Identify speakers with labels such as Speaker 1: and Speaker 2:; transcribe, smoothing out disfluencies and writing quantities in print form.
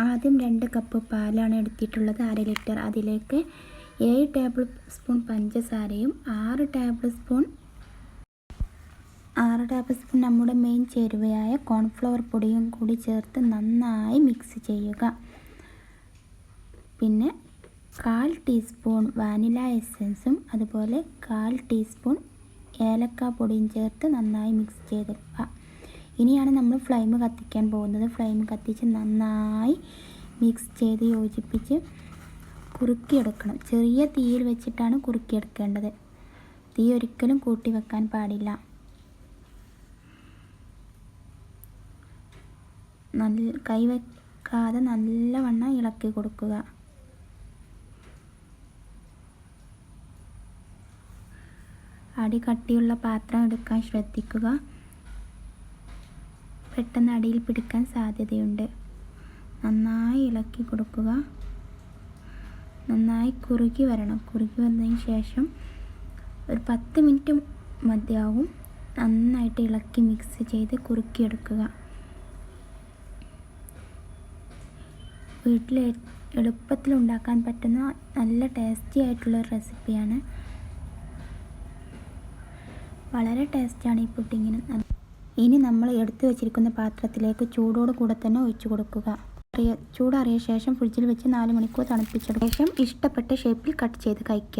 Speaker 1: ആദ്യം 2 കപ്പ് പാലാണ് എടുത്തിട്ടുള്ളത്, 1/2 ലിറ്റർ. അതിലേക്ക് 7 ടേബിൾ സ്പൂൺ പഞ്ചസാരയും 6 ടേബിൾ സ്പൂൺ നമ്മുടെ മെയിൻ ചേരുവയായ കോൺഫ്ലവർ പൊടിയും കൂടി ചേർത്ത് നന്നായി മിക്സ് ചെയ്യുക. പിന്നെ 1/4 ടീസ്പൂൺ വാനില എസൻസും അതുപോലെ 1/4 ടീസ്പൂൺ ഏലക്ക പൊടിയും ചേർത്ത് നന്നായി മിക്സ് ചെയ്തെടുക്കുക. ഇനിയാണ് നമ്മൾ ഫ്ലെയിം കത്തിക്കാൻ പോകുന്നത്. ഫ്ലെയിം കത്തിച്ച് നന്നായി മിക്സ് ചെയ്ത് യോജിപ്പിച്ച് കുറുക്കിയെടുക്കണം. ചെറിയ തീയിൽ വെച്ചിട്ടാണ് കുറുക്കിയെടുക്കേണ്ടത്. തീ ഒരിക്കലും കൂട്ടി വെക്കാൻ പാടില്ല. കൈ വെക്കാതെ നല്ലവണ്ണം ഇളക്കി കൊടുക്കുക. അടി കട്ടിയുള്ള പാത്രം എടുക്കാൻ ശ്രദ്ധിക്കുക. പെട്ടെന്ന് അടിയിൽ പിടിക്കാൻ സാധ്യതയുണ്ട്. നന്നായി ഇളക്കി കൊടുക്കുക. നന്നായി കുറുകി വരണം. കുറുകി വന്നതിന് ശേഷം ഒരു 10 മിനിറ്റ് മതിയാവും. നന്നായിട്ട് ഇളക്കി മിക്സ് ചെയ്ത് കുറുക്കിയെടുക്കുക. വീട്ടിൽ എളുപ്പത്തിൽ ഉണ്ടാക്കാൻ പറ്റുന്ന നല്ല ടേസ്റ്റി ആയിട്ടുള്ള റെസിപ്പിയാണ്. വളരെ ടേസ്റ്റാണ് ഈ പുഡിങ്ങിന്. ഇനി നമ്മൾ എടുത്തു വച്ചിരിക്കുന്ന പാത്രത്തിലേക്ക് ചൂടോട് കൂടെ തന്നെ ഒഴിച്ചു കൊടുക്കുക. ചൂടാറിയ ശേഷം ഫ്രിഡ്ജിൽ വെച്ച് 4 മണിക്കൂർ തണുപ്പിച്ചെടുക്കുക. ശേഷം ഇഷ്ടപ്പെട്ട ഷേപ്പിൽ കട്ട് ചെയ്ത് കഴിക്കുക.